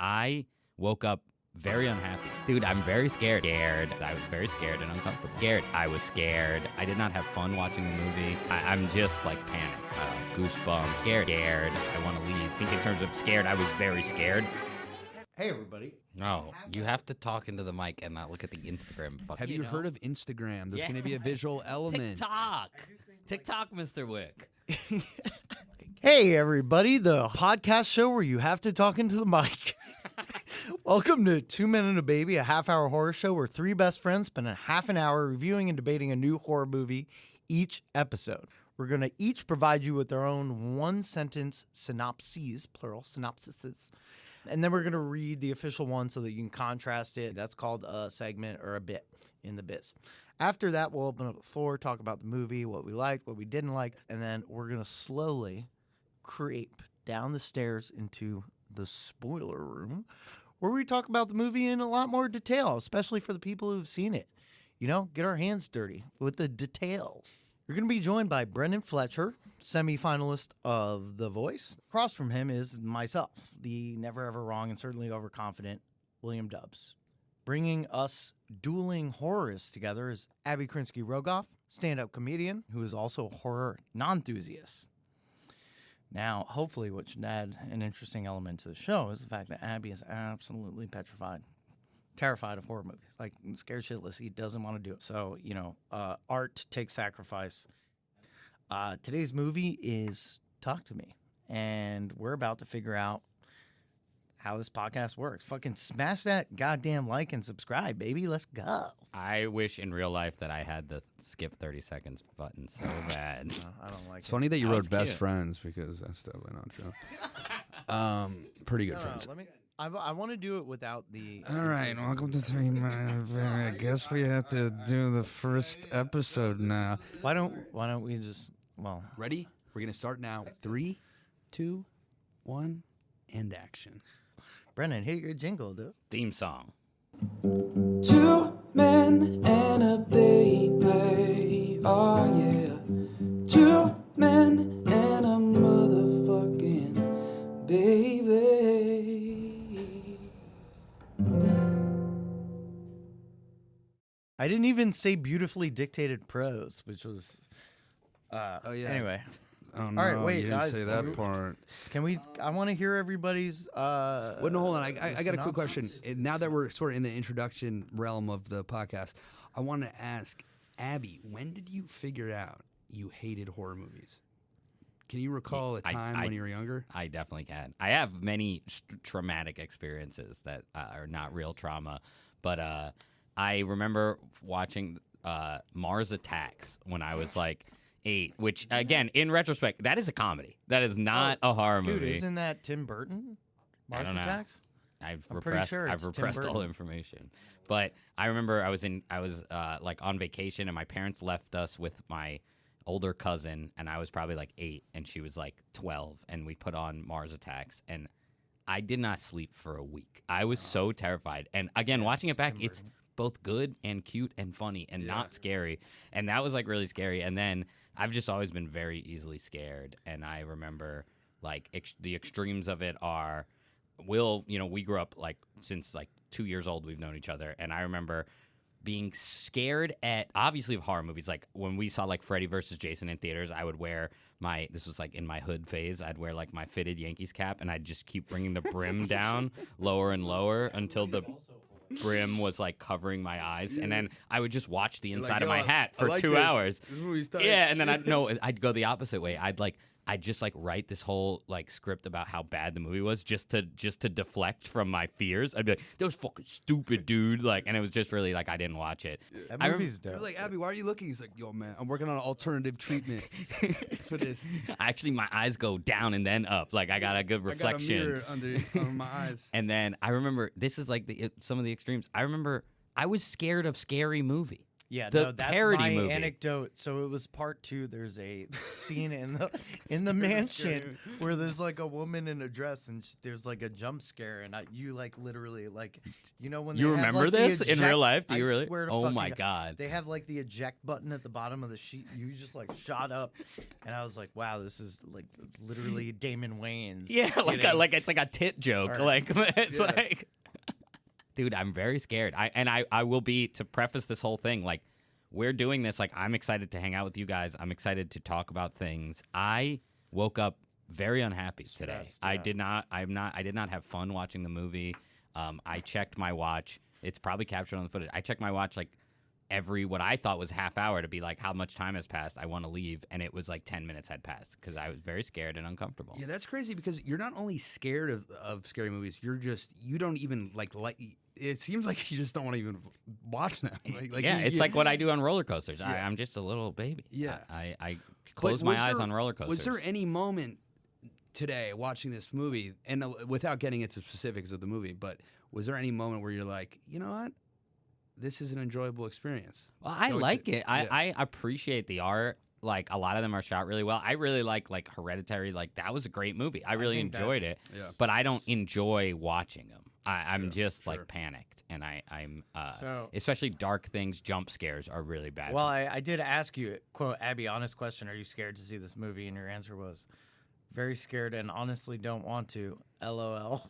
I woke up very unhappy. Dude, I'm very scared. I was very scared and uncomfortable. I was scared. I did not have fun watching the movie. I'm just like panicked. Goosebumps. Scared. I want to leave. Think in terms of scared, I was very scared. Hey, everybody. No, you have to talk into the mic and not look at the Instagram. Have you heard of Instagram? There's going to be a visual element. TikTok, Mr. Wick. Hey, everybody. The podcast show where you have to talk into the mic. Welcome to 2 Men and a Baby, a half-hour horror show where three best friends spend a half an hour reviewing and debating a new horror movie each episode. We're going to each provide you with our own one-sentence synopses, plural synopsises. And then we're going to read the official one so that you can contrast it. That's called a segment or a bit in the biz. After that, we'll open up the floor, talk about the movie, what we liked, what we didn't like, and then we're going to slowly creep down the stairs into the spoiler room where we talk about the movie in a lot more detail, especially for the people who've seen it. You know, get our hands dirty with the details. You're going to be joined by Brendan Fletcher, semi-finalist of The Voice. Across from him is myself, the never ever wrong and certainly overconfident William Dubs. Bringing us dueling horrorists together is Abbie Krinsky Rogoff, stand-up comedian who is also a horror non-enthusiast. Now, hopefully what should add an interesting element to the show is the fact that Abbie is absolutely terrified of horror movies. Like, scared shitless. He doesn't want to do it. So, you know, art takes sacrifice. Today's movie is Talk to Me, and we're about to figure out how this podcast works. Fucking smash that goddamn like and subscribe, baby. Let's go. I wish in real life that I had the skip 30 seconds button so bad. No, I don't like it. It's funny that you wrote best cute. friends because that's definitely not true. Pretty good friends. I want to do it without the... All right, welcome to 3 Men. I guess we have to do the first episode now. Why don't we just... Well... Ready? We're going to start now. 3, 2, 1, and action. Brennan, hit your jingle, dude. Theme song. 2 men and a baby, oh yeah. 2 men and a motherfucking baby. I didn't even say beautifully dictated prose, which was... Oh, yeah. Anyway. Oh, no, All right, wait, you didn't guys, say that part. Can we... I want to hear everybody's... Wait, no, hold on. I got a quick question. synopsis. Now that we're sort of in the introduction realm of the podcast, I want to ask, Abbie, when did you figure out you hated horror movies? Can you recall a time when you were younger? I definitely can. I have many traumatic experiences that are not real trauma, but I remember watching Mars Attacks when I was like 8, which, again, in retrospect, that is a comedy. That is not a horror Dude, movie. isn't that Tim Burton? I don't know. Attacks? I've I'm pretty repressed. sure I've it's Tim repressed all Burton. information. But I remember I was like on vacation, and my parents left us with my older cousin, and I was probably like 8, and she was like 12, and we put on Mars Attacks, and I did not sleep for a week. I was so terrified. And again, watching it back, Tim it's Burton. both good and cute and funny and not scary. And that was like really scary. And then I've just always been very easily scared. And I remember like the extremes of it are we grew up like since like 2 years old, we've known each other. And I remember being scared at obviously of horror movies. Like when we saw like Freddy versus Jason in theaters, I would wear this was like in my hood phase, I'd wear like my fitted Yankees cap and I'd just keep bringing the brim down lower and lower until the brim was like covering my eyes, and then I would just watch the inside of my hat for 2 hours. Yeah, and then I'd go the opposite way. I'd just like write this whole like script about how bad the movie was just to deflect from my fears. I'd be like, that was fucking stupid, dude. Like, and it was just really like I didn't watch it. That movie's dope. You're like, Abbie, why are you looking? He's like, yo, man, I'm working on an alternative treatment for this. Actually, my eyes go down and then up. Like I got a good reflection. I got a mirror under my eyes. And then I remember, this is like some of the extremes. I remember I was scared of Scary Movie. Yeah, The no, that's parody my movie. anecdote. So it was part 2. There's a scene in the mansion where there's like a woman in a dress and there's like a jump scare, and you like literally like when You they have, remember like, the this in eject- real life? Do you I really? swear to Oh fucking my God. They have like the eject button at the bottom of the sheet. You just like shot up, and I was like, wow, this is like literally Damon Wayans. Yeah, getting- like it's like a tit joke. All right. Like it's Yeah. like, dude, I'm very scared. I will be, to preface this whole thing, like, we're doing this. Like, I'm excited to hang out with you guys. I'm excited to talk about things. I woke up very unhappy today. Stressed, I yeah. did not have fun watching the movie. I checked my watch. It's probably captured on the footage. I checked my watch like every what I thought was half hour to be like, how much time has passed? I want to leave, and it was like 10 minutes had passed because I was very scared and uncomfortable. Yeah, that's crazy because you're not only scared of scary movies, you don't even like. It seems like you just don't want to even watch them. It's like what I do on roller coasters. Yeah. I'm just a little baby. Yeah. I close my eyes on roller coasters. Was there any moment today watching this movie, and without getting into specifics of the movie, but was there any moment where you're like, you know what? This is an enjoyable experience. Well, I Going like to- it. I appreciate the art. Like, a lot of them are shot really well. I really like Hereditary. Like, that was a great movie. I really think enjoyed it. Yeah. But I don't enjoy watching them. I'm Sure, just sure. like panicked, and I'm So- especially dark things, jump scares are really bad. Well, I did ask you, quote, Abbie, honest question, are you scared to see this movie? And your answer was, very scared and honestly don't want to, LOL.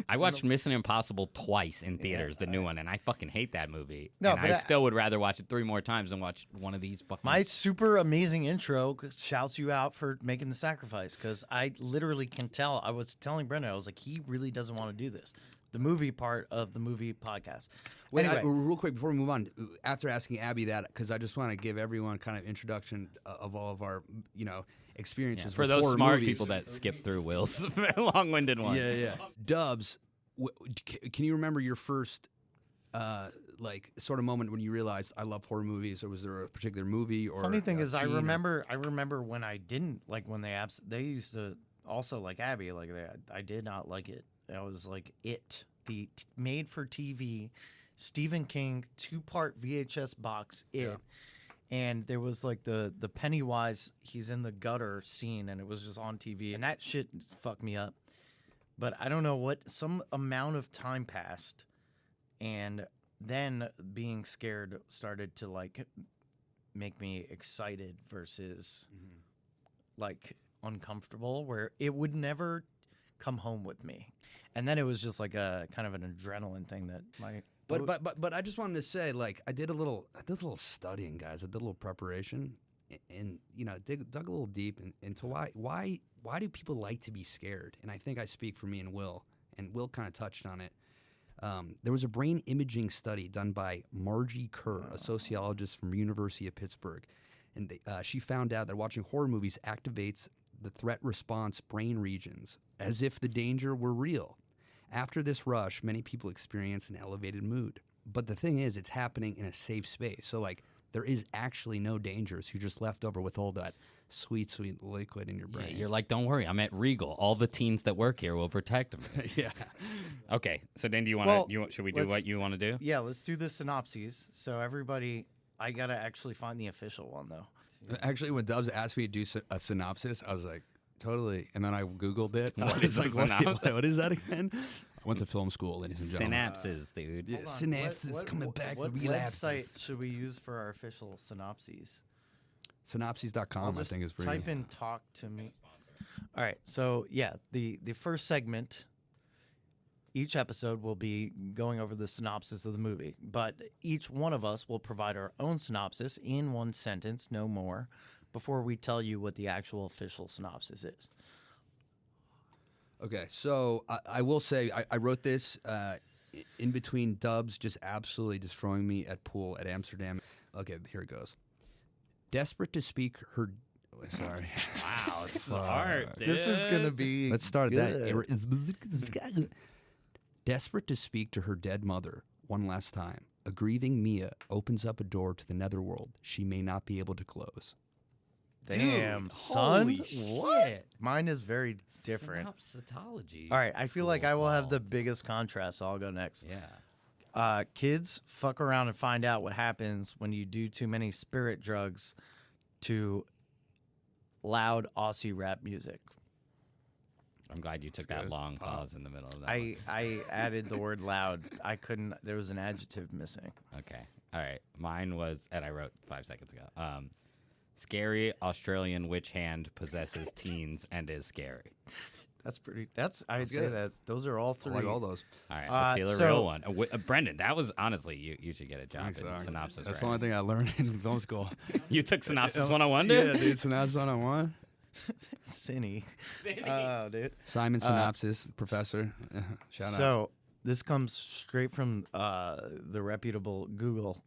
I watched Mission Impossible twice in theaters, the new one, and I fucking hate that movie. No, and but I still would rather watch it 3 more times than watch one of these fucking. My super amazing intro shouts you out for making the sacrifice because I literally can tell. I was telling Brendan, I was like, he really doesn't want to do this. The movie part of the movie podcast. Wait, Anyway. real quick before we move on, after asking Abbie that, because I just want to give everyone kind of introduction of all of our, experiences for with those horror smart movies. people that skip through Will's long-winded one. Yeah. Dubs, can you remember your first, sort of moment when you realized I love horror movies, or was there a particular movie or? Funny thing is, I scene or- remember when I didn't like when they used to also like Abbie like that. I did not like it. I was like It, the made for TV Stephen King 2-part VHS box. It. Yeah. And there was like the Pennywise, he's in the gutter scene, and it was just on TV, and that shit fucked me up. But I don't know what, some amount of time passed, and then being scared started to like make me excited versus like uncomfortable, where it would never come home with me. And then it was just like a kind of an adrenaline thing that my But I just wanted to say, like, I did a little studying, guys. I did a little preparation, and dug a little deep into why do people like to be scared? And I think I speak for me and Will kind of touched on it. There was a brain imaging study done by Margie Kerr, a sociologist from University of Pittsburgh, and she found out that watching horror movies activates the threat response brain regions as if the danger were real. After this rush, many people experience an elevated mood. But the thing is, it's happening in a safe space. So, like, there is actually no danger. So you're just left over with all that sweet, sweet liquid in your brain. Yeah, you're like, don't worry, I'm at Regal. All the teens that work here will protect me. Yeah. Okay, so then do you want to? Well, Should we do let's- what you want to do? Yeah, let's do the synopses. So everybody, I gotta actually find the official one though. Actually, when Dubs asked me to do a synopsis, I was like, totally. And then I Googled it. What I is was a like, synopsis? what is that again? I went to film school, ladies and gentlemen. Synapses, dude. Yeah, Hold on, synapses coming back. What the relapses. website should we use for our official synopses? Synopses.com, I'll I just think, is pretty. type in "talk to me." All right, so yeah, the first segment. Each episode will be going over the synopsis of the movie, but each one of us will provide our own synopsis in one sentence, no more, before we tell you what the actual official synopsis is. Okay, so I will say I wrote this in between Dubs just absolutely destroying me at pool at Amsterdam. Okay, here it goes. Desperate to speak her. Sorry. Wow, it's hard. This is gonna be. Let's start good. that. Desperate to speak to her dead mother one last time, a grieving Mia opens up a door to the netherworld she may not be able to close. Damn, Dude, son. holy shit. Mine is very different. Synopsitology. All right, I feel like I will have school the biggest contrast, so I'll go next. Yeah. Kids, fuck around and find out what happens when you do too many spirit drugs to loud Aussie rap music. I'm glad you took that long pause in the middle of that. I added the word loud. I couldn't. There was an adjective missing. Okay. All right. Mine was, and I wrote 5 seconds ago. Scary Australian witch hand possesses teens and is scary. That's pretty. I'd say good. those are all three. I like all those. All right. Let's hear the real one. Brendan, that was honestly, you should get a job Thanks, in Zach. synopsis. That's the only thing I learned in film school. You took synopsis 101, dude? Yeah, dude. Synopsis 101. Cinny. Oh, dude. Simon Synopsis, professor. Shout out. So this comes straight from the reputable Google.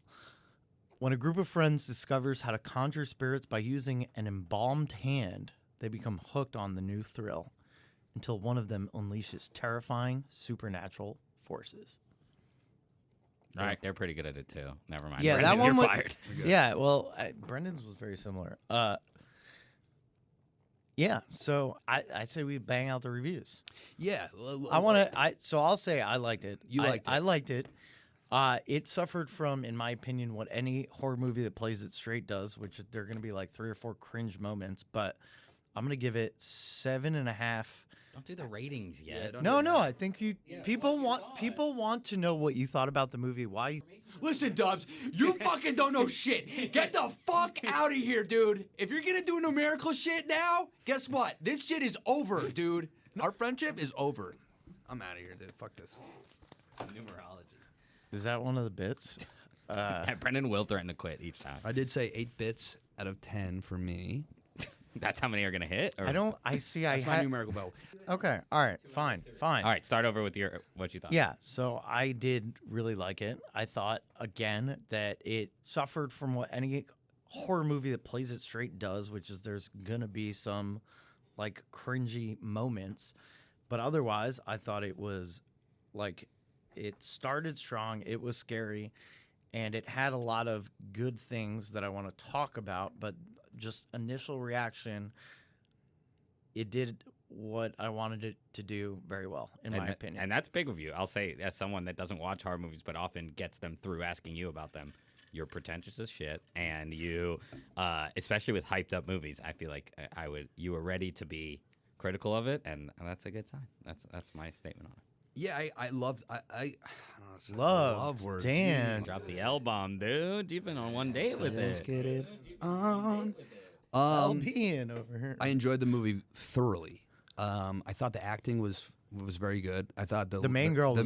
When a group of friends discovers how to conjure spirits by using an embalmed hand, they become hooked on the new thrill until one of them unleashes terrifying supernatural forces. All right. They're pretty good at it, too. Never mind. Yeah, Brendan, that one you're was, fired. Yeah, well, Brendan's was very similar. Yeah, so I say we bang out the reviews. Yeah. So I'll say I liked it. You liked it. I liked it. It suffered from, in my opinion, what any horror movie that plays it straight does, which there are going to be like 3 or 4 cringe moments. But I'm going to give it 7.5. Don't do the ratings yet. No, I think people want to know what you thought about the movie. Why? Listen, Dubs, you fucking don't know shit. Get the fuck out of here, dude. If you're gonna do numerical shit now, guess what? This shit is over, dude. Our friendship is over. I'm out of here, dude. Fuck this. Numerology. Is that one of the bits? Brendan will threaten to quit each time. I did say 8 bits out of 10 for me. That's how many are going to hit? Or? I don't. I see. That's my numerical vote. Okay. All right. Fine. All right. Start over with what you thought. Yeah, so I did really like it. I thought, again, that it suffered from what any horror movie that plays it straight does, which is there's going to be some, like, cringy moments. But otherwise, I thought it was, like, it started strong, it was scary, and it had a lot of good things that I want to talk about, but just initial reaction, it did what I wanted it to do very well, in my opinion. And that's big of you. I'll say, as someone that doesn't watch horror movies but often gets them through asking you about them, you're pretentious as shit, and you, especially with hyped up movies, I feel like you were ready to be critical of it, and that's a good sign. That's my statement on it. Yeah, I love. I don't know. Love words. Dan. Drop the L bomb, dude. You've been on one date with Let's it. get it on. LPing over here. I enjoyed the movie thoroughly. I thought the acting was very good. I thought the main girl was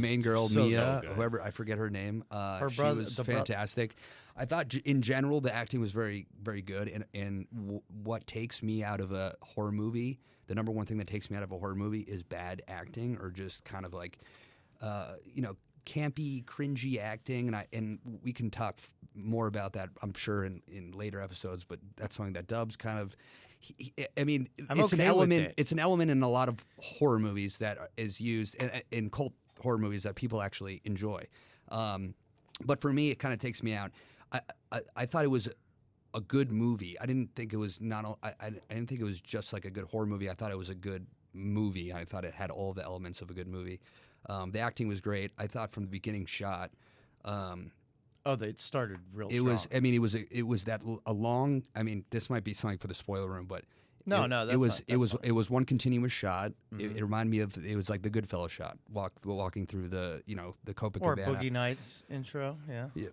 so Mia, good. whoever, I forget her name. Her she brother- was the fantastic. I thought in general the acting was very, very good. And what takes me out of a horror movie, the number one thing that takes me out of a horror movie is bad acting, or just kind of like, campy, cringy acting. And we can talk more about that, I'm sure, in later episodes. But that's something that Dubs kind of. I'm It's okay an element. with it. It's an element in a lot of horror movies that is used in cult horror movies that people actually enjoy. But for me, it kind of takes me out. I thought it was a good movie. I didn't think it was I didn't think it was just like a good horror movie. I thought it was a good movie. I thought it had all the elements of a good movie. The acting was great. I thought from the beginning shot. They started real It strong. was. I mean, it was that a long. I mean, this might be something for the spoiler room, but No, that's it was one continuous shot. It reminded me of, it was like the Goodfellas shot, walking through the or Copacabana. Boogie Nights intro, yeah. Yeah,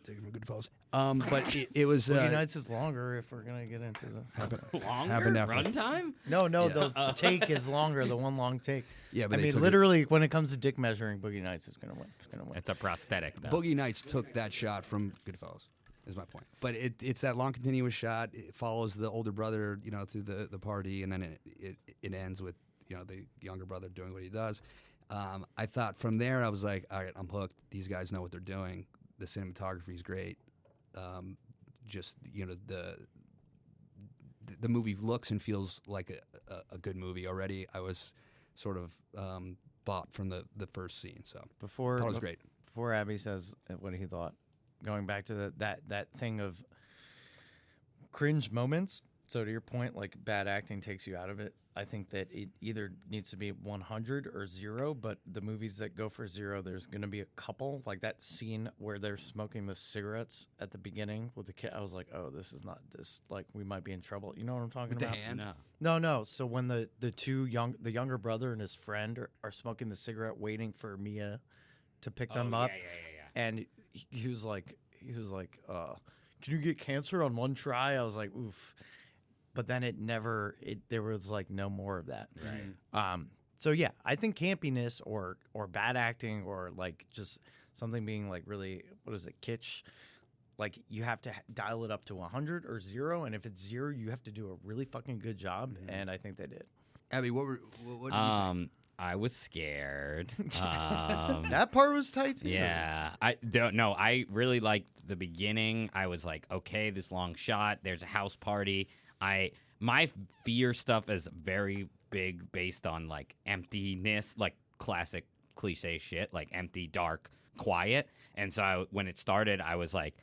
taking from Goodfellas. But it was Boogie Nights is longer if we're gonna get into the. Longer Happened after. runtime? No, the take is longer. The one long take. Yeah, I but they mean, took it- literally, when it comes to dick measuring, Boogie Nights is gonna win. It's gonna win. It's a prosthetic, though. Boogie Nights took that shot from Goodfellas. Is my point. But it's that long continuous shot. It follows the older brother, through the party, and then it ends with the younger brother doing what he does. I thought from there, I was like, all right, I'm hooked. These guys know what they're doing. The cinematography is great. Just the movie looks and feels like a good movie already. I was sort of bought from the first scene, so I thought it was great. Before Abbie says what he thought, going back to that thing of cringe moments, So to your point, like bad acting takes you out of it. I think that it either needs to be 100 or 0, but the movies that go for 0, there's going to be a couple. Like that scene where they're smoking the cigarettes at the beginning with the kid. I was like, oh, this is not this. Like we might be in trouble. You know what I'm talking With the about? hand? No. So when the younger brother and his friend are smoking the cigarette, waiting for Mia to pick them up, and he was like, can you get cancer on one try? I was like, oof. But then there was like no more of that. Right. So yeah, I think campiness or bad acting or like just something being like really, what is it, kitsch? Like you have to dial it up to 100 or 0, and if it's 0, you have to do a really fucking good job. And I think they did. Abby, what did you think? I was scared. That part was tight too. Yeah, I really liked the beginning. I was like, okay, this long shot. There's a house party. My fear stuff is very big based on like emptiness, like classic cliche shit, like empty, dark, quiet. And so when it started, I was like,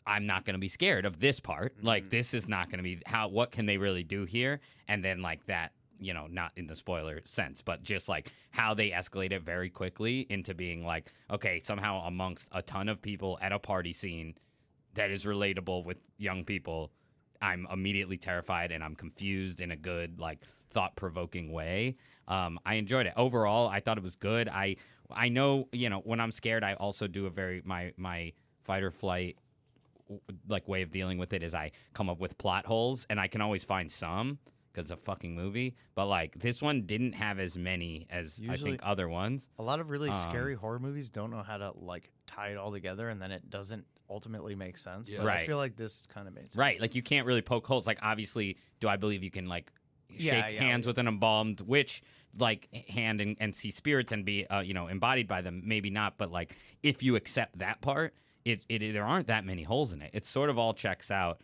I'm not going to be scared of this part. Like this is not going to be what can they really do here? And then like that, you know, not in the spoiler sense, but just like how they escalate it very quickly into being like, okay, somehow amongst a ton of people at a party scene that is relatable with young people, I'm immediately terrified and I'm confused in a good, like, thought-provoking way. I enjoyed it. Overall, I thought it was good. I know, you know, when I'm scared, I also do a very, my fight or flight, like, way of dealing with it is I come up with plot holes, and I can always find some because it's a fucking movie. But, like, this one didn't have as many as Usually, I think other ones. A lot of really scary horror movies don't know how to, like, tie it all together, and then it doesn't ultimately makes sense. Yeah. But Right. I feel like this kind of made sense. Right, like you can't really poke holes. Like obviously, do I believe you can like Yeah, shake yeah. hands with an embalmed witch, like hand and see spirits and be embodied by them? Maybe not, but like if you accept that part, it there aren't that many holes in it. It sort of all checks out.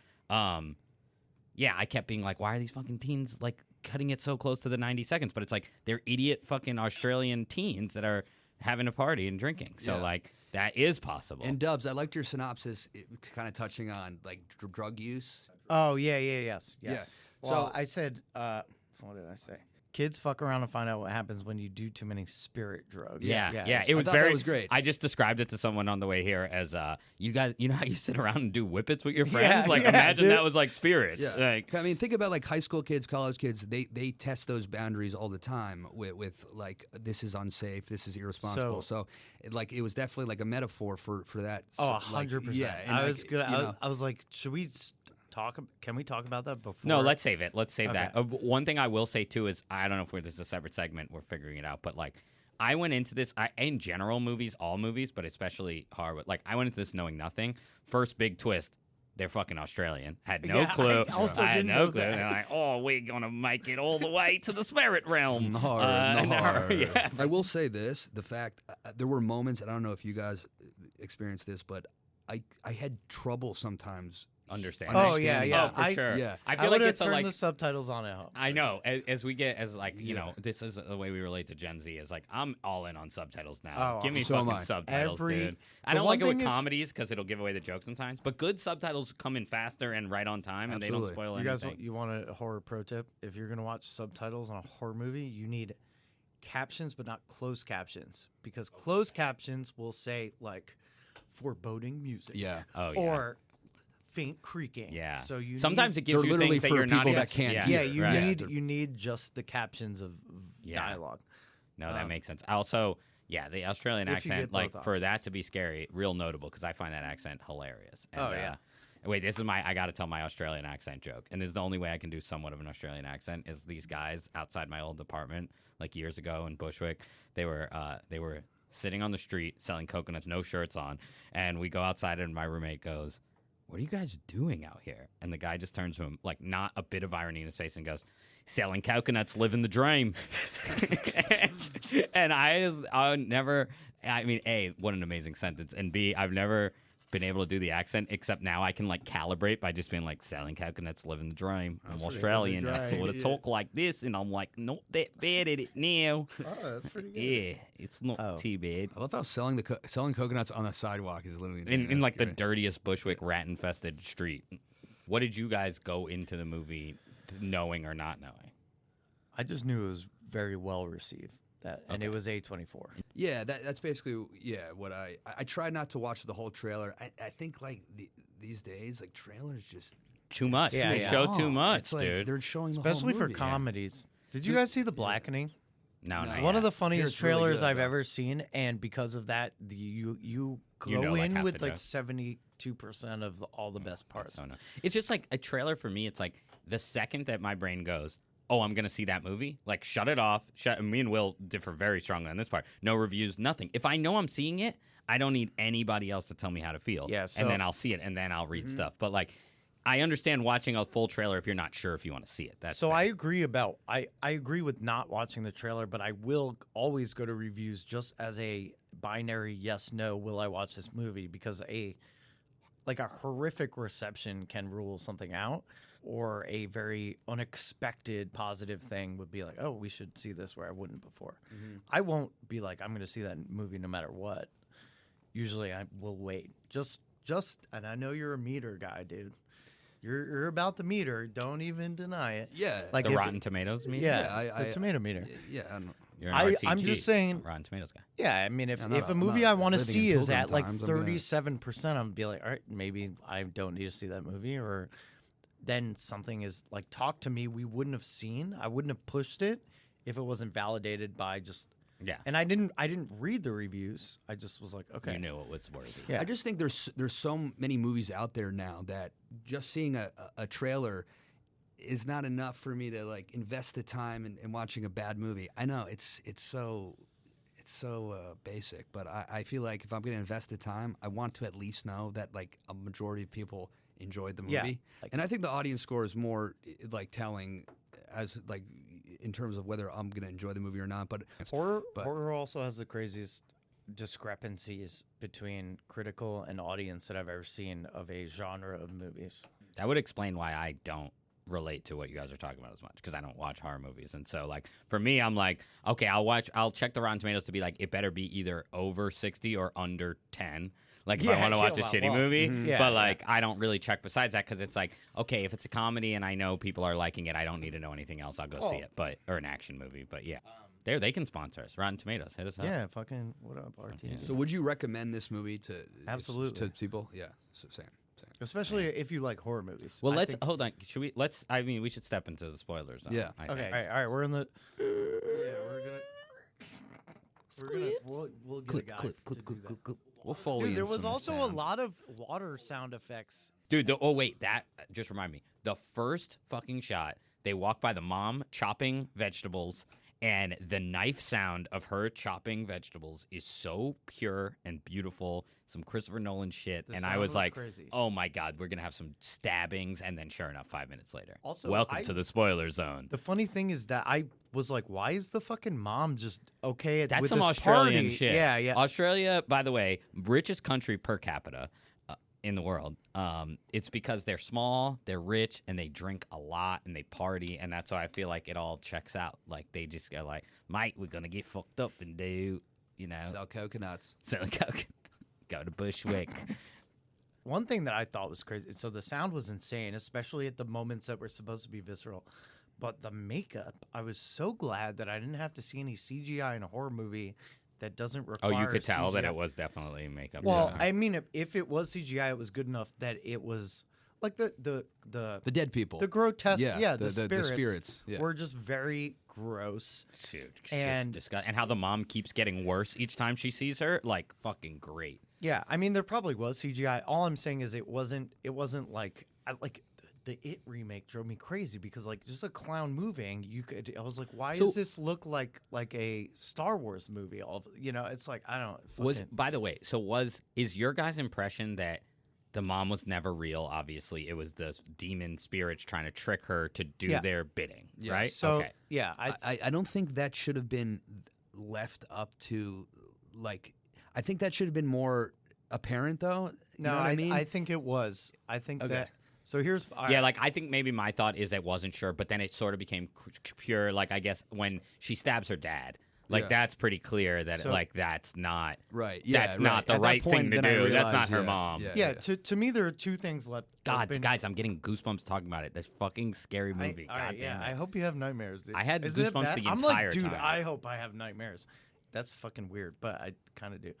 Yeah, I kept being like, why are these fucking teens like cutting it so close to the 90 seconds? But it's like they're idiot fucking Australian teens that are having a party and drinking. So Yeah. like that is possible. And Dubs, I liked your synopsis, kind of touching on like drug use. Oh, yes. Yeah. Well, So- I said, what did I say? Kids fuck around and find out what happens when you do too many spirit drugs. Yeah. It was thought very that was great. I just described it to someone on the way here as you guys, you know how you sit around and do whippets with your friends? Like imagine dude. that was like spirits. Yeah. Like I mean, think about like high school kids, college kids. They test those boundaries all the time with like this is unsafe, this is irresponsible. So it was definitely like a metaphor for that. Oh, So, like, 100%. Yeah, and I like, was good. you know, I was like, should we talk? Can we talk about that before? no, let's save it. Let's save Okay. that. One thing I will say too is I don't know if this is a separate segment. We're figuring it out, but like I went into this in general movies, all movies, but especially horror. Like I went into this knowing nothing. First big twist. They're fucking Australian. Had no Yeah, clue. I also I had didn't no know clue. that. They're like, oh, we're gonna make it all the way to the spirit realm. Nahar. Yeah. I will say this: the fact there were moments, and I don't know if you guys experienced this, but I had trouble sometimes. Understand. Oh, yeah. Oh, for sure. yeah. I I feel would like have it's a, turned like the subtitles on at home. I know as we get as like you Yeah. know this is the way we relate to Gen Z is like I'm all in on subtitles now. Oh, Give me so am fucking I. subtitles, dude. I the don't one like it with thing is- comedies because it'll give away the joke sometimes. But good subtitles come in faster and right on time, and they Absolutely. don't spoil You guys, anything. you want a horror pro tip? If you're gonna watch subtitles on a horror movie, you need captions, but not closed captions, because closed captions will say like foreboding music, Yeah. Oh yeah. or faint creaking. Yeah. So you Sometimes need, it gives They're you literally things that for you're not people even- that can't yeah. hear. yeah, you right. need you need just the captions of Yeah. dialogue. No, that makes sense. Also, yeah, the Australian if you accent, get like both for options. that to be scary, real notable because I find that accent hilarious. And, Oh, yeah. Wait, this is I got to tell my Australian accent joke, and this is the only way I can do somewhat of an Australian accent. Is these guys outside my old apartment, like years ago in Bushwick, they were sitting on the street selling coconuts, no shirts on, and we go outside, and my roommate goes, "What are you guys doing out here?" And the guy just turns to him, like not a bit of irony in his face, and goes, "Selling coconuts, living the dream." And I would never. I mean, A, what an amazing sentence, and B, I've never been able to do the accent, except now I can like calibrate by just being like selling coconuts, living the dream. I'm Australian, I sort of talk like this, and I'm like not that bad at it now. Oh, that's pretty good. Yeah, it's not Oh. too bad. I love how selling selling coconuts on the sidewalk is literally In like the scary. dirtiest Bushwick rat infested street. What did you guys go into the movie knowing or not knowing? I just knew it was very well received. And it was A24. Yeah, that's basically what I try not to watch the whole trailer. I think like these days like trailers just Too much. Yeah, They yeah. show too much, It's like dude. they're showing the Especially whole for movie. comedies. Did you guys see The Blackening? No, not One yet. of the funniest It's really trailers good, I've though. ever seen, and because of that, you go know, like, in half with the like joke. 72% of all the best parts. So no. It's just like a trailer for me. It's like the second that my brain goes, oh, I'm going to see that movie, like shut it off. Me and Will differ very strongly on this part. No reviews, nothing. If I know I'm seeing it, I don't need anybody else to tell me how to feel. Yeah, so- and then I'll see it, and then I'll read stuff. But like, I understand watching a full trailer if you're not sure if you want to see it. That's So fair. I agree I agree with not watching the trailer, but I will always go to reviews just as a binary yes no will I watch this movie, because a horrific reception can rule something out, or a very unexpected positive thing would be like, oh, we should see this where I wouldn't before. I won't be like, I'm going to see that movie no matter what. Usually I will wait. Just and I know you're a meter guy, dude. You're about the meter. Don't even deny it. Yeah, Like the if Rotten Tomatoes meter? Yeah, I- the tomato meter. yeah. I don't know. You're an I'm RTG, just saying- Rotten Tomatoes guy. Yeah, I mean, if I'm not a a- I'm movie not I want to living see in is at pilgrim like times, I'm gonna- 37%, I'm gonna be like, all right, maybe I don't need to see that movie. Or then something is like, talk to me, we wouldn't have seen. I wouldn't have pushed it if it wasn't validated by just. Yeah. And I didn't read the reviews. I just was like, okay, You knew it was worthy. Yeah. I just think there's so many movies out there now that just seeing a trailer is not enough for me to like invest the time in watching a bad movie. I know it's so basic, but I feel like if I'm going to invest the time, I want to at least know that like a majority of people enjoyed the movie. Yeah, like- And I think the audience score is more like telling as like in terms of whether I'm going to enjoy the movie or not. But Horror also has the craziest discrepancies between critical and audience that I've ever seen of a genre of movies. That would explain why I don't relate to what you guys are talking about as much, because I don't watch horror movies. And so like for me, I'm like, okay, I'll check the Rotten Tomatoes to be like, it better be either over 60 or under 10. Like if I want to watch a shitty movie, Yeah, but like I don't really check besides that, because it's like, okay, if it's a comedy and I know people are liking it, I don't need to know anything else. I'll go see it. Or an action movie. But yeah, they can sponsor us. Rotten Tomatoes, hit us up. Yeah, fucking what up, RT? so would you recommend this movie to Absolutely. to people? Yeah, so same. Especially if you like horror movies. Well, I let's think- hold on. We should step into the spoilers. Yeah. I Okay, think. all right, we're in the. Yeah, we'll get a guy to do that. We'll follow Dude, in there was some also a sound. lot of water sound effects. Dude, that just remind me. The first fucking shot, they walk by the mom chopping vegetables, and the knife sound of her chopping vegetables is so pure and beautiful. Some Christopher Nolan shit. The And I sound was was like, crazy. oh my God, we're going to have some stabbings. And then sure enough, 5 minutes later. Also, welcome to the spoiler zone. The funny thing is that I was like, why is the fucking mom just okay at That's with some this Australian party? shit. Yeah, yeah. Australia, by the way, richest country per capita in the world. It's because they're small, they're rich, and they drink a lot and they party, and that's why I feel like it all checks out. Like they just go like, mate, we're gonna get fucked up and do, Sell coconuts. sell coke, go to Bushwick. One thing that I thought was crazy. So the sound was insane, especially at the moments that were supposed to be visceral. But the makeup, I was so glad that I didn't have to see any CGI in a horror movie that doesn't Oh, require. you could tell that CGI. it was definitely makeup. Well, Yeah. I mean, if it was CGI, it was good enough that it was like the The dead people. the grotesque. Yeah, Yeah, the- the the spirits, spirits, yeah. were just very gross. Shoot, and- and how the mom keeps getting worse each time she sees her, like fucking great. Yeah, I mean, there probably was CGI. All I'm saying is it wasn't like the It remake drove me crazy because like just a clown moving, I was like, why does this look like a Star Wars movie? It's like I don't By the way, is your guys' impression that the mom was never real? Obviously, it was the demon spirits trying to trick her to do Yeah. their bidding, Yeah. right? So okay. yeah, I don't think that should have been left up to like. I think that should have been more apparent, though. You know what I mean? I think it was. I think Okay. that. So here's Yeah, like I think maybe my thought is I wasn't sure, but then it sort of became pure. Like I guess when she stabs her dad, Like Yeah. that's pretty clear that So- like that's not Right. Yeah. that's not the At that right point, thing to then I do. That's not realized, her yeah, mom. Yeah, to me, there are two things left. God, open. guys, I'm getting goosebumps talking about it. This fucking scary movie. All God right, damn I it. hope you have nightmares, dude. I had Is it goosebumps bad? the I'm entire like, dude, time. I hope I have nightmares. That's fucking weird, but I kind of do.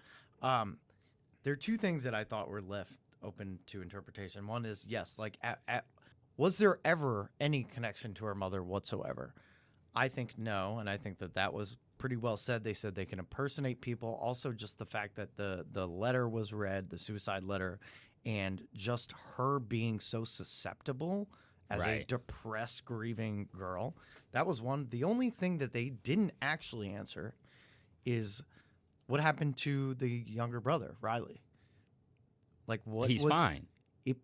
There are two things that I thought were left open to interpretation. One is, yes, like, was there ever any connection to her mother whatsoever? I think no, and I think that was pretty well said. They said they can impersonate people. Also, just the fact that the letter was read, the suicide letter, and just her being so susceptible as a Right. depressed, grieving girl. That was one. The only thing that they didn't actually answer is what happened to the younger brother, Riley. Like, what? He's was, fine.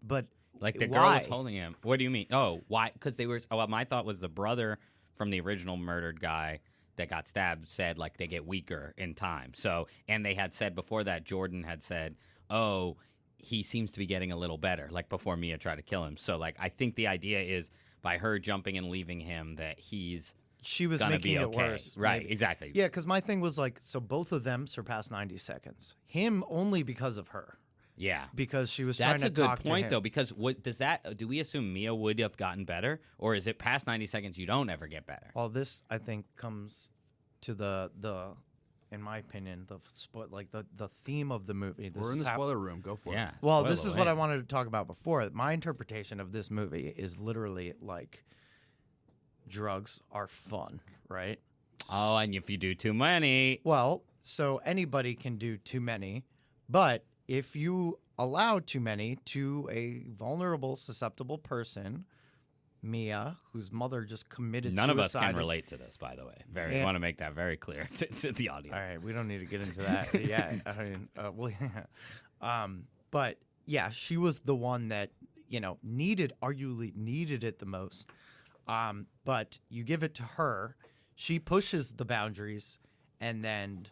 But Like the why? girl was holding him. What do you mean? Oh, why? Because they were. Oh, well, my thought was the brother from the original murdered guy that got stabbed said like they get weaker in time. So, and they had said before that, Jordan had said, "Oh, he seems to be getting a little better." Like before Mia tried to kill him. So, like I think the idea is by her jumping and leaving him that he's She was gonna making be it okay. worse. Right? maybe. Exactly. Yeah, because my thing was like, so both of them surpassed 90 seconds. Him only because of her, Yeah. because she was That's trying a to good talk to point, him. though, because what does that? Do we assume Mia would have gotten better, or is it past 90 seconds you don't ever get better? All this, I think, comes to the in my opinion, the theme of the movie. This We're in is the how- spoiler room. Go for it. Yeah. Well, spoil this is what away. I wanted to talk about before. My interpretation of this movie is literally like drugs are fun, right? Oh, and if you do too many, Well, so anybody can do too many, but if you allow too many to a vulnerable, susceptible person, Mia, whose mother just committed none of us suicide. can relate to this, by the way. I And- want to make that very clear to the audience. All right, we don't need to get into that. Yeah, I mean, well, yeah. But yeah, she was the one that arguably needed it the most. But you give it to her, she pushes the boundaries, and then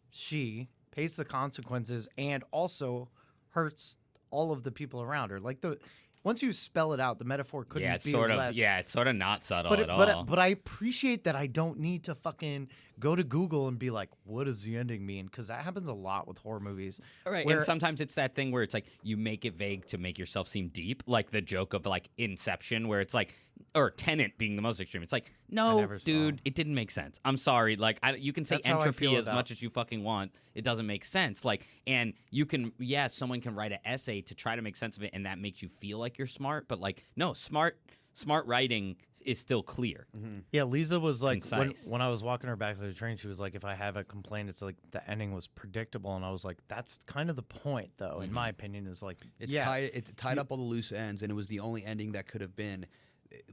she pays the consequences, and also hurts all of the people around her. Like once you spell it out, the metaphor couldn't Yeah, it's be sort of less. it's sort of not subtle But at all. but I appreciate that I don't need to fucking go to Google and be like, what does the ending mean? Because that happens a lot with horror movies. Right, where- and sometimes it's that thing where it's like you make it vague to make yourself seem deep, like the joke of like Inception, where it's like, or Tenet being the most extreme. It's like, no, never saw dude, it. it didn't make sense. I'm sorry. Like, you can say That's how I entropy feel as about- much as you fucking want. It doesn't make sense. Like, and you can, someone can write an essay to try to make sense of it, and that makes you feel like you're smart. But like, no, smart writing is still clear. Yeah, Lisa was like, Concise. when I was walking her back to the train, she was like, if I have a complaint, it's like the ending was predictable. And I was like, that's kind of the point, though, in my opinion, is like, It's yeah. tied up all the loose ends, and it was the only ending that could have been.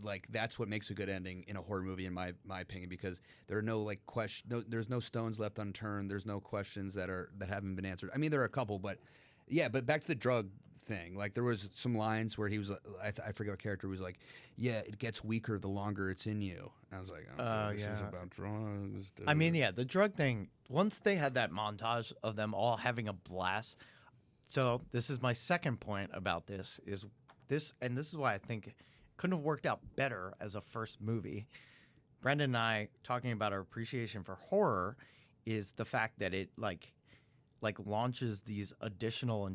Like that's what makes a good ending in a horror movie, in my opinion, because there are no like there's no stones left unturned. There's no questions that haven't been answered. I mean, there are a couple, but yeah. But back to the drug thing. Like there was some lines where he was, I forget what character was like, yeah, it gets weaker the longer it's in you. And I was like, oh, this is yeah. about drugs. Dude. I mean, yeah, the drug thing, once they had that montage of them all having a blast. So this is my second point about this, and this is why I think it couldn't have worked out better as a first movie. Brendan and I talking about our appreciation for horror is the fact that it like launches these additional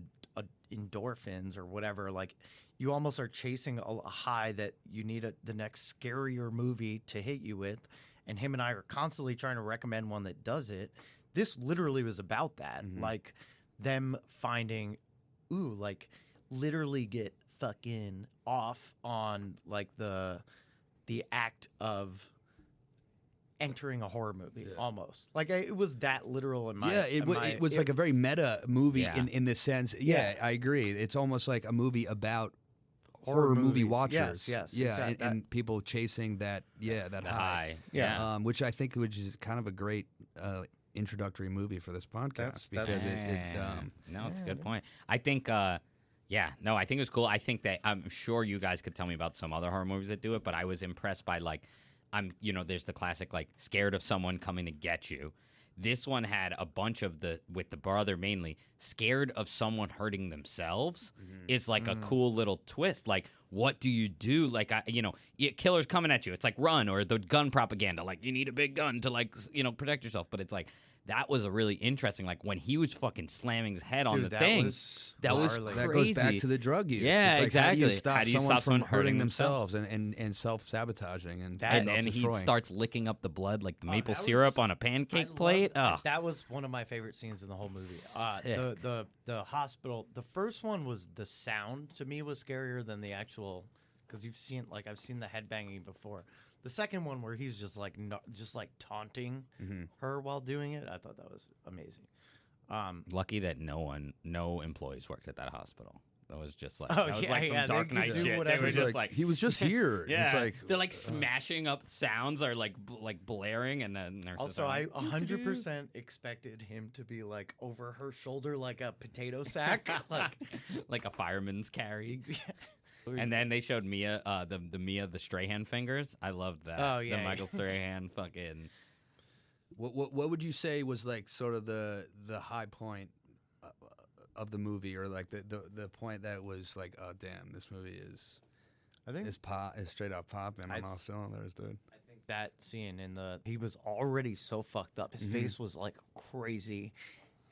endorphins or whatever. Like you almost are chasing a high that you need the next scarier movie to hit you with. And him and I are constantly trying to recommend one that does it. This literally was about that. Like them finding, like literally get fucking off on like the act of entering a horror movie almost. Like it was that literal in my it was like a very meta movie Yeah. in this sense. Yeah, I agree. It's almost like a movie about horror movie movies. watchers. Yes, yeah, exact- and people chasing that that The high. high. Yeah. Which I think is kind of a great introductory movie for this podcast. That's- because No, it's a good point. I think, I think it was cool. I think that I'm sure you guys could tell me about some other horror movies that do it, but I was impressed by like, there's the classic like scared of someone coming to get you. This one had a bunch of with the brother mainly scared of someone hurting themselves is like a cool little twist. Like, what do you do? Like, killer's coming at you. It's like run, or the gun propaganda. Like, you need a big gun to protect yourself. But it's like, that was a really interesting, like when he was fucking slamming his head on the thing. That was crazy. That goes back to the drug use. Yeah, it's like, exactly. How do you stop someone from hurting themselves and self-sabotaging and he starts licking up the blood like the maple syrup on a pancake plate. That was one of my favorite scenes in the whole movie. The hospital. The first one was the sound to me was scarier than the actual, because I've seen the headbanging before. The second one where he's just like taunting her while doing it, I thought that was amazing. Lucky that no employees worked at that hospital. That was just like some Dark Knight shit. They were just like he was just here. Yeah, it's like they're like smashing up sounds or like blaring, and then also I 100% expected him to be like over her shoulder like a potato sack, like a fireman's carry. And then they showed Mia, the Strahan fingers. I loved that. Oh yeah, the Michael Strahan fucking. What would you say was like sort of the high point of the movie, or like the point that was like, oh damn, this movie is, I think is straight up popping on all cylinders, dude. I think that scene he was already so fucked up. His face was like crazy.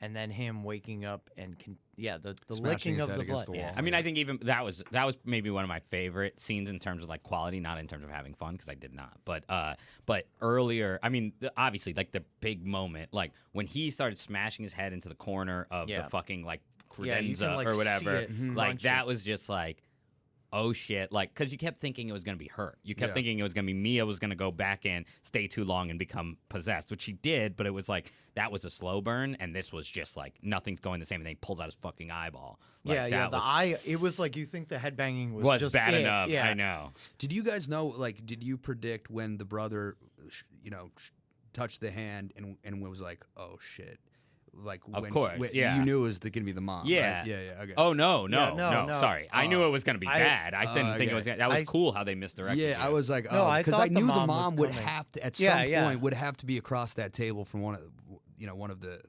And then him waking up and the licking of the blood. I mean, I think even that was maybe one of my favorite scenes in terms of like quality, not in terms of having fun, because I did not. But earlier, I mean, obviously, like the big moment, like when he started smashing his head into the corner of the fucking like credenza or whatever, like that was just like, oh shit, like, because you kept thinking it was going to be her. You kept thinking it was going to be Mia was going to go back in, stay too long, and become possessed, which she did, but it was like, that was a slow burn, and this was just like, nothing's going the same, and then he pulls out his fucking eyeball. Like, the eye, it was like, you think the headbanging was just bad it. enough. Yeah. I know. Did you guys know, like, did you predict when the brother, touched the hand and was like, oh shit? Like, of course, you knew it was going to be the mom. Yeah, right? Yeah. Okay. Oh no. No. Sorry, I knew it was going to be bad. I didn't think it was. That was cool how they misdirected. Yeah, you. I was like, No, I because thought I knew the the mom mom was would coming. have to at some point would have to be across that table from one of the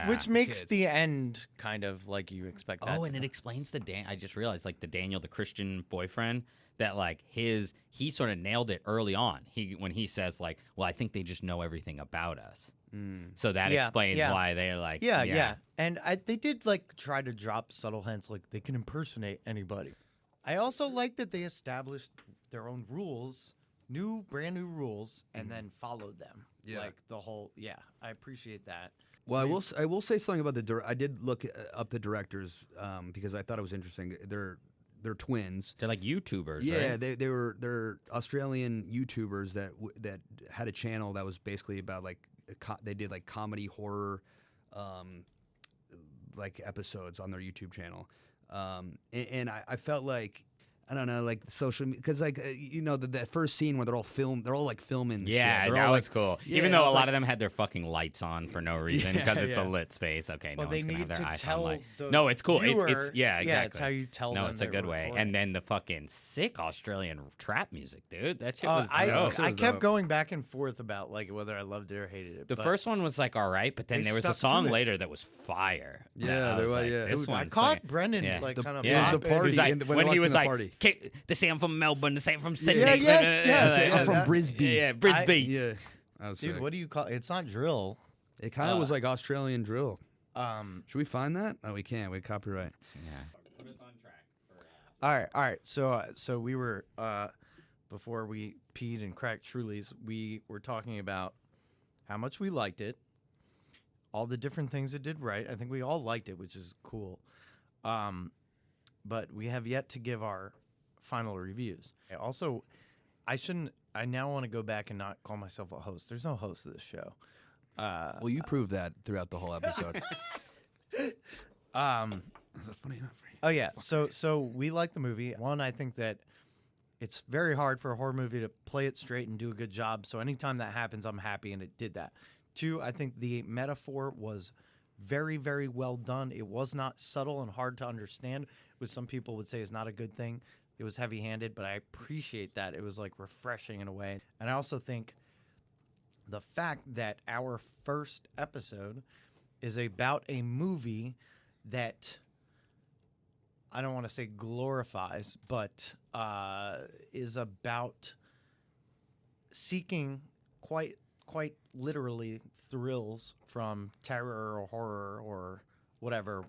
Which makes kids. the end kind of like you expect that. Oh, and it explains I just realized, like, the Daniel, the Christian boyfriend, that like he sort of nailed it early on. When he says like, well, I think they just know everything about us. So that explains why they're like, yeah. And they did like try to drop subtle hints, like they can impersonate anybody. I also like that they established their own rules, brand new rules, and then followed them. Yeah. Like the whole, I appreciate that. Well, I will say something about I did look up the directors because I thought it was interesting. They're twins. They're like YouTubers. Yeah, right? they're Australian YouTubers that had a channel that was basically about like they did like comedy horror like episodes on their YouTube channel, and I felt like, I don't know, like social, because like that first scene where they're all like filming. Yeah, shit. that all, was like, cool. yeah, Even though a was lot like, of them had their fucking lights on for no reason because it's a lit space. Okay, no Well, they one's gonna have need their to iPhone tell light. the No, it's cool. viewer, It's exactly. Yeah, it's how you tell them. No, it's a they're good way. recording. And then the fucking sick Australian trap music, dude. That shit was dope. I kept going back and forth about like whether I loved it or hated it. The but first one was like all right, but then they there was a stuck to song it. later that was fire. Yeah, I there was was, like, yeah. this I one's caught fucking- Brendan yeah. like kind of. It was the party He was like, when they when he walked was in the like, party. the Sam from Melbourne, the Sam from Sydney. yes, I'm from that- Brisbane. Yeah, Brisbane. Yeah, that was Dude, sick. what do you call it's not drill. It kind of was like Australian drill. Should Should we find that? No, we can't. We copyright. Yeah. Put us on track. All right. So we were before we peed and cracked Trulies, we were talking about how much we liked it, all the different things it did right. I think we all liked it, which is cool. But we have yet to give our final reviews. Also, I now want to go back and not call myself a host. There's no host of this show. Well, you proved that throughout the whole episode. Is that funny enough for you? Oh yeah. So we like the movie. One, I think that it's very hard for a horror movie to play it straight and do a good job. So anytime that happens, I'm happy, and it did that. Two, I think the metaphor was very, very well done. It was not subtle and hard to understand, which some people would say is not a good thing. It was heavy-handed, but I appreciate that. It was like refreshing in a way. And I also think the fact that our first episode is about a movie that I don't want to say glorifies, but is about seeking quite literally thrills from terror or horror or whatever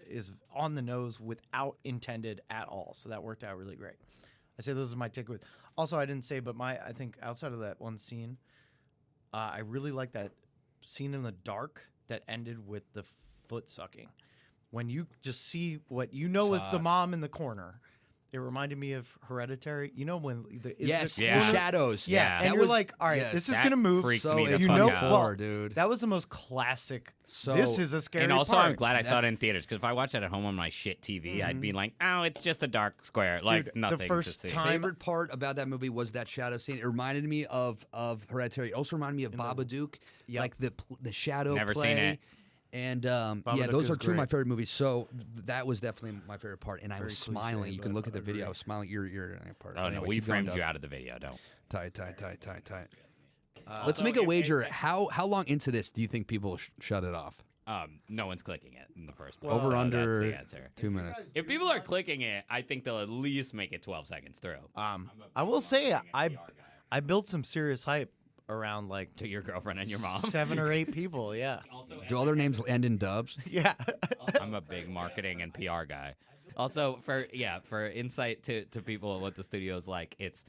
is on the nose without intended at all. So that worked out really great. I say those are my takeaways. Also, I didn't say, but I think outside of that one scene, I really like that scene in the dark that ended with the foot sucking. When you just see what you know is the mom in the corner. It reminded me of Hereditary. You know when the shadows. Yeah, and that you're like, all right, this is gonna move. Freaked me the you fuck know, out. well, dude. That was the most classic. So- This is a scary. And also, part. I'm glad I saw it in theaters because if I watched it at home on my shit TV, I'd be like, "Oh, it's just a dark square, like Dude, nothing." the first to see. time- Favorite part about that movie was that shadow scene. It reminded me of Hereditary. It also reminded me of Babadook, Yep. like the shadow Never play. seen it. And Babadook those are is two of my great. favorite movies. So that was definitely my favorite part. And I Very was cliche, smiling. You can but look at the I agree. video. I was smiling. You're in that part. Oh no, Anyway, we keep going, framed Doug. you out of the video. Don't. Tight. Let's make a wager. How long into this do you think people shut it off? No one's clicking it in the first place. Over so under That's the answer. 2 minutes. If people are clicking it, I think they'll at least make it 12 seconds through. I will say I built some serious hype around like To your girlfriend and your mom. 7 or 8 people. Yeah, Do all their names end in dubs? yeah. I'm a big marketing and PR guy. Also, for insight to people what the studio is like, it's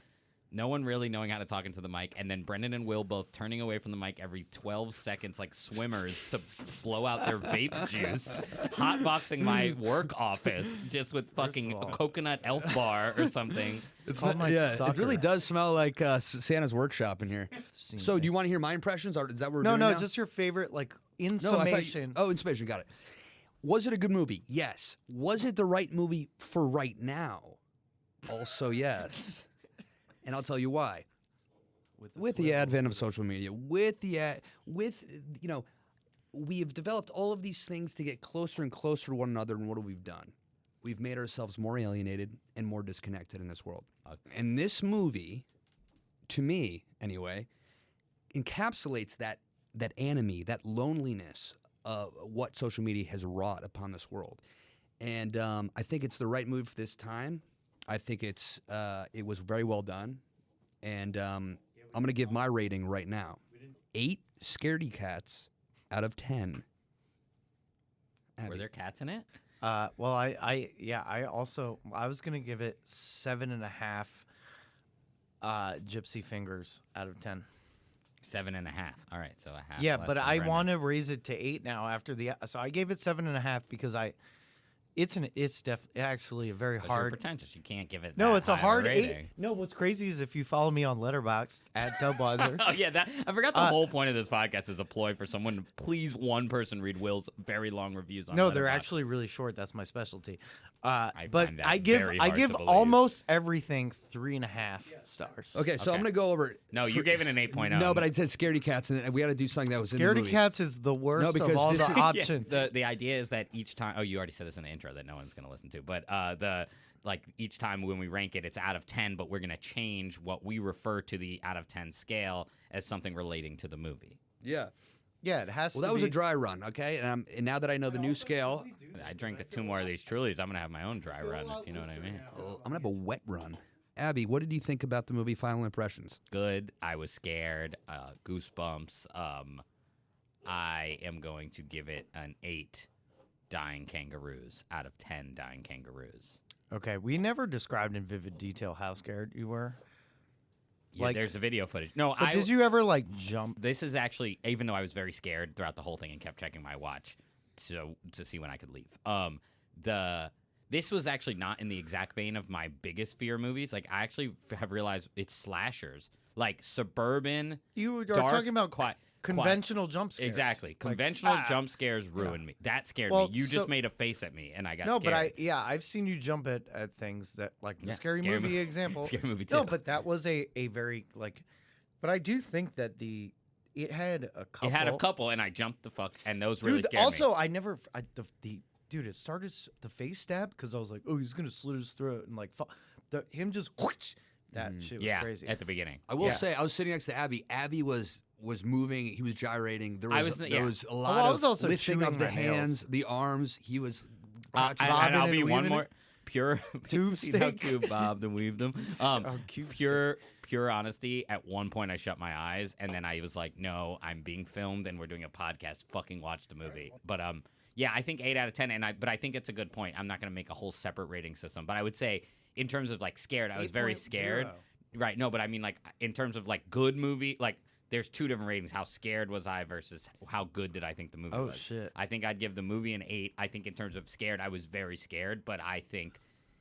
no one really knowing how to talk into the mic, and then Brendan and Will both turning away from the mic every 12 seconds like swimmers to blow out their vape juice, hotboxing my work office just with fucking of all- a coconut elf bar or something. It's called my It sucker. really does smell like Santa's workshop in here. So, do you want to hear my impressions, or is that what we're No, doing no, now? just your favorite, like in No, I thought you- summation. in summation, got it. Was it a good movie? Yes. Was it the right movie for right now? Also, yes. And I'll tell you why. With the advent of social media, we have developed all of these things to get closer and closer to one another. And what have we done? We've made ourselves more alienated and more disconnected in this world. And this movie, to me anyway, encapsulates that enemy, that loneliness of what social media has wrought upon this world. And I think it's the right move for this time. I think it was very well done. And I'm going to give my rating right now. 8 scaredy cats out of 10. Were Abbie. there cats in it? Well, I was gonna give it 7.5 gypsy fingers out of 10. 7.5. All right, so a half. Yeah, less but than I Brendan. want to raise it to 8 now after so I gave it 7.5 because it's actually a very 'Cause you're hard. pretentious. You can't give it. No, that it's a high hard rating. 8. No, what's crazy is if you follow me on Letterboxd at Dubweiser. Oh yeah, I forgot the whole point of this podcast is a ploy for someone to please one person read Will's very long reviews on No, they're Letterboxd. actually really short. That's my specialty. I But find that I give very hard to believe. almost everything 3.5 stars. Okay, so I'm going to go over. No, you gave it an 8.0. No, but I said scaredy cats, and we got to do something that was in the Scaredy movie. Cats is the worst because of all this the is- Yeah, options. the idea is that each time. Oh, you already said this in the intro that no one's going to listen to. But each time when we rank it, it's out of 10. But we're going to change what we refer to the out of 10 scale as something relating to the movie. Yeah. Yeah, it has Well, to that was be. a dry run, okay? And now that I know the new scale, I drink 2 more of these Trulies. I'm going to have my own dry run, if you know what I mean. I'm going to have a wet run. Abby, what did you think about the movie Final Impressions? Good. I was scared. Goosebumps. I am going to give it an 8 dying kangaroos out of 10 dying kangaroos. Okay, we never described in vivid detail how scared you were. Yeah, Like- there's the video footage. No, But did you ever like jump? This is actually, even though I was very scared throughout the whole thing and kept checking my watch to see when I could leave. This was actually not in the exact vein of my biggest fear movies. Like I actually have realized it's slashers, like suburban. You are dark, talking about quiet. conventional jump scares. Exactly. Like, Conventional jump scares ruined me. That scared Well, me. You so- just made a face at me, and I got No, scared. but I've seen you jump at things that like the Yeah, scary scary movie mo- example. Scary movie No, too. but that was a very like. But I do think that it had a couple. It had a couple, and I jumped the fuck, and those really Dude, scared me. also, I never dude. It started the face stab because I was like, oh, he's gonna slit his throat and like him just whoosh, that shit was yeah, crazy. at the beginning. I will Yeah. say, I was sitting next to Abby. Abby was was moving. He was gyrating. There I was, was- there yeah. was a lot I of was also lifting chewing of the my nails. hands, the arms. He was. And bobbing I'll and be one weaving more it? pure Tube see how steak? cute bobbed and weaved them. cube Pure honesty. At one point, I shut my eyes, and then I was like, "No, I'm being filmed, and we're doing a podcast. Fucking watch the movie." But yeah, I think 8 out of 10, but I think it's a good point. I'm not gonna make a whole separate rating system, but I would say in terms of like scared, I was very scared. 8.0. Right? No, but I mean like in terms of like good movie, like there's two different ratings. How scared was I versus how good did I think the movie Oh, was? shit. I think I'd give the movie an 8. I think in terms of scared, I was very scared, but I think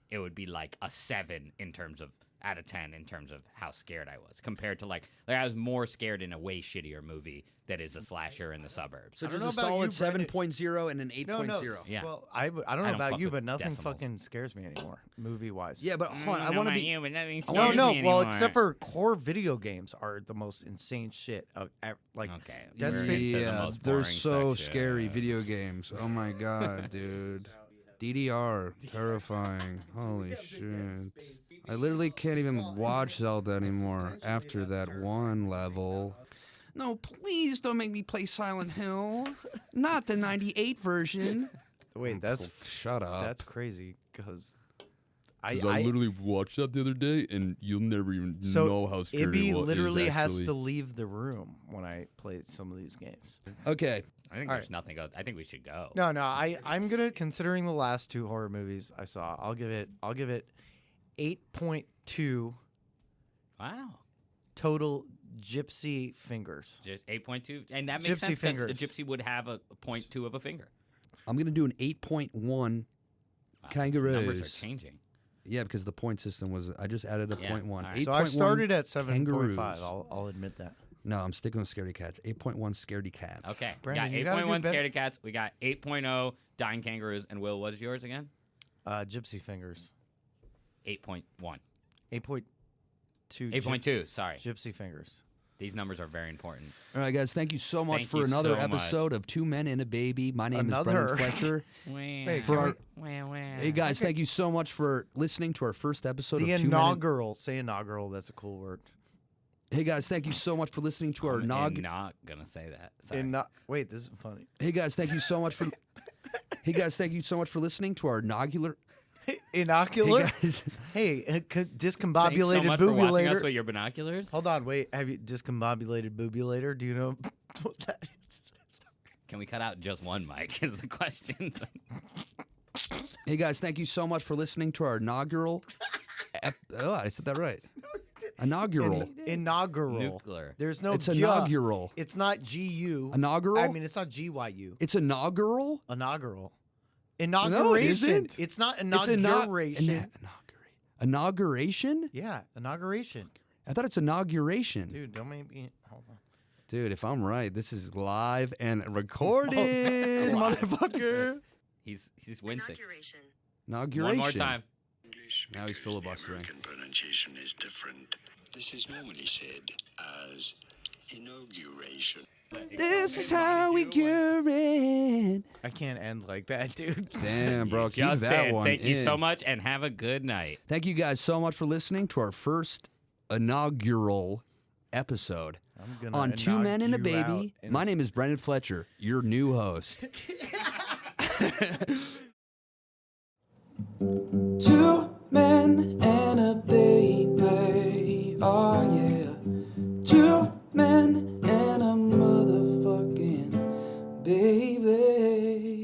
it would be like a 7 in terms of out of 10 in terms of how scared I was compared to like I was more scared in a way shittier movie that is a slasher in the suburbs. So I don't just a know about you, solid Brendan. 7.0 and an 8.0. No. Yeah. Well, I don't know I don't about fuck you, with but nothing decimals. fucking scares me anymore, movie wise. Yeah, but hold on, I want to be. No. Well, except for core video games are the most insane shit. Like Okay. Dead we're Space. into the Yeah, most they're boring so section. scary. Video games. Oh my god, dude. DDR, terrifying. Holy shit. I literally can't even watch Zelda anymore after that one level. No, please don't make me play Silent Hill. Not the 98 version. Wait, that's Shut up. that's crazy because I literally watched that the other day, and you'll never even so know how scary Ibby it was. literally has to leave the room when I play some of these games. Okay. I think All there's nothing else. I think we should go. No, I'm gonna considering the last 2 horror movies I saw. I'll give it 8.2 Wow. total gypsy fingers. Just 8.2, and that makes Gypsy sense because fingers. a gypsy would have a 0.2 of a finger. I'm going to do an 8.1. Wow, these Kangaroos. numbers are changing. Yeah, because the point system was. I just added a Yeah, 0.1. all right. 8.1 So I started at kangaroos. 7.5. I'll admit that. No, I'm sticking with scaredy cats. 8.1 scaredy cats. Okay. Brandon, we you got gotta do 8.1 better. scaredy cats. We got 8.0 dying kangaroos. And Will, what is yours again? Gypsy fingers. 8.1. 8.2. 8.2. Sorry. Gypsy fingers. These numbers are very important. All right, guys. Thank you so much Thank for you another so much. episode of Two Men and a Baby. My name is Another? Brendan Fletcher. Wait, For can our- we- Hey guys, thank you so much for listening to our first episode the of Two Men. inaugural. Say inaugural. That's a cool word. Hey guys, thank you so much for listening to our I'm inaugural. not going to say that. Sorry. Wait, this is funny. Hey guys, thank you so much for. Hey guys, thank you so much for listening to our inaugural. Inocular. Hey guys, Hey, Thanks so discombobulated much for watching us boobulator. with your binoculars. Hold on, wait. Have you discombobulated boobulator? Do you know what that is? Can we cut out just one mic is the question. hey guys, thank you so much for listening to our inaugural. Oh, I said that right. Inaugural. Inaugural. Nuclear. There's no. It's G- inaugural. It's not GU. Inaugural. I mean, it's not GYU. It's inaugural. Inaugural. No, it Inauguration. isn't. It's not It's inauguration. Inauguration. Yeah, inauguration. I thought it's inauguration. Dude, don't make me. Hold on. Dude, if I'm right, this is live and recorded, motherfucker. He's wincing. Inauguration. One more time. Now he's filibustering. American pronunciation is different. This is normally said as inauguration. This is how we cure it. I can't end like that, dude. Damn, bro, keep Just that did. one. Thank you so in. much and have a good night. Thank you guys so much for listening to our first inaugural episode I'm gonna on Two Men and a inaug you out Baby. in My name is Brendan Fletcher, your new host. 2 men and a baby. Oh yeah. 2 men and a motherfucking baby.